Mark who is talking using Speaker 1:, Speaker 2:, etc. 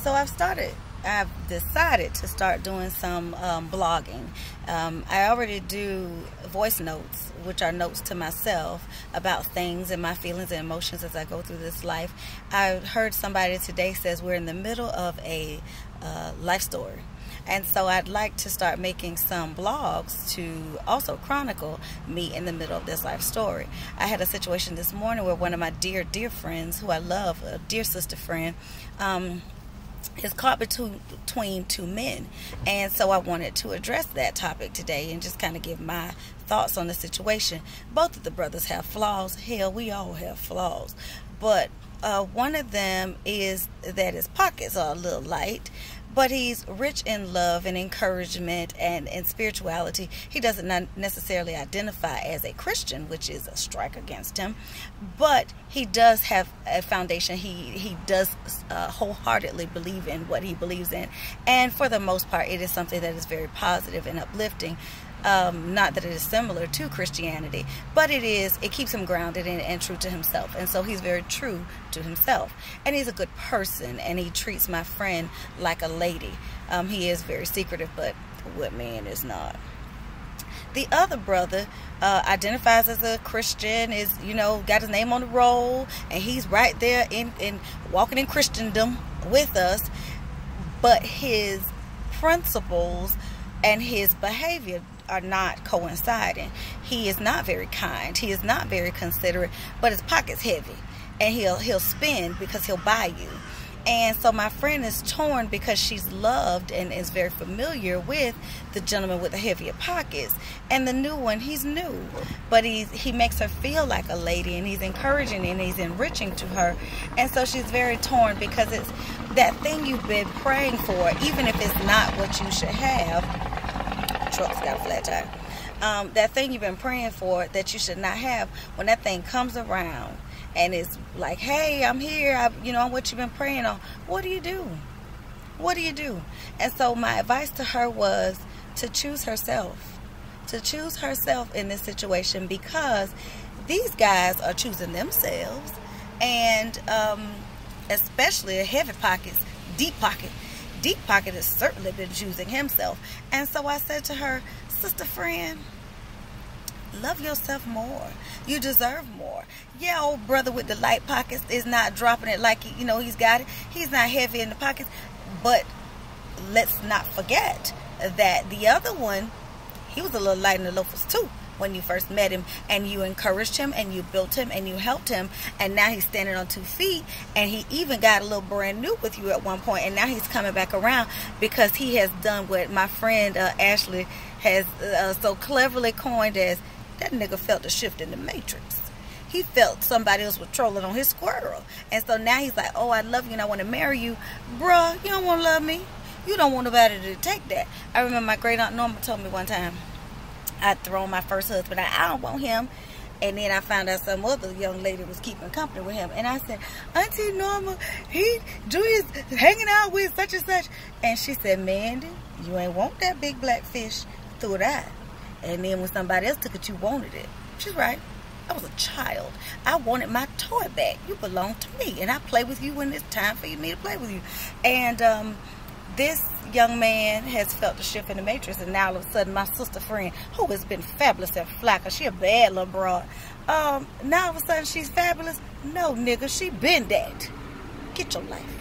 Speaker 1: So I've decided to start doing some blogging. I already do voice notes, which are notes to myself about things and my feelings and emotions as I go through this life. I heard somebody today says we're in the middle of a life story. And so I'd like to start making some blogs to also chronicle me in the middle of this life story. I had a situation this morning where one of my dear friends, who I love, a dear sister friend, is caught between two men. And so I wanted to address that topic today and just kind of give my thoughts on the situation. Both of the brothers have flaws. Hell, we all have flaws. But one of them is that his pockets are a little light, but he's rich in love and encouragement and spirituality. He doesn't necessarily identify as a Christian, which is a strike against him, but he does have a foundation. He does wholeheartedly believe in what he believes in, and for the most part it is something that is very positive and uplifting. Not that it is similar to Christianity, but it keeps him grounded and true to himself. And so he's very true to himself. And he's a good person, and he treats my friend like a lady. He is very secretive, but what man is not? The other brother identifies as a Christian, is, got his name on the roll, and he's right there in walking in Christendom with us, but his principles and his behavior are not coinciding. He is not very kind. He is not very considerate, but his pocket's heavy, and he'll spend because he'll buy you. And so my friend is torn because she's loved and is very familiar with the gentleman with the heavier pockets, and the new one, he's new, but he makes her feel like a lady, and he's encouraging and he's enriching to her. And so she's very torn because it's that thing you've been praying for, even if it's not what you should have. Truck's got a flat tire. That thing you've been praying for that you should not have, when that thing comes around and it's like, hey, I'm here, I'm what you've been praying on, what do you do? What do you do? And so my advice to her was to choose herself. To choose herself in this situation, because these guys are choosing themselves, and especially the heavy pockets, Deep Pocket has certainly been choosing himself. And so I said to her, sister friend, love yourself more. You deserve more. Yeah, old brother with the light pockets is not dropping it like, he's got it. He's not heavy in the pockets. But let's not forget that the other one, he was a little light in the loafers too when you first met him, and you encouraged him and you built him and you helped him, and now he's standing on 2 feet, and he even got a little brand new with you at one point, and now he's coming back around because he has done what my friend Ashley has so cleverly coined as, that nigga felt a shift in the matrix. He felt somebody else was trolling on his squirrel, and so now he's like, oh, I love you and I want to marry you. Bruh, you don't want to love me. You don't want nobody to take that. I remember my great aunt Norma told me one time, I'd thrown my first husband out. I don't want him. And then I found out some other young lady was keeping company with him. And I said, Auntie Norma, Joey's hanging out with such and such. And she said, Mandy, you ain't want that big black fish. Threw it out. And then when somebody else took it, you wanted it. She's right. I was a child. I wanted my toy back. You belong to me. And I play with you when it's time for me to play with you. And this young man has felt the shift in the matrix, and now all of a sudden my sister friend, who has been fabulous and flacker, she a bad little broad, now all of a sudden she's fabulous. No, nigga, she been that. Get your life.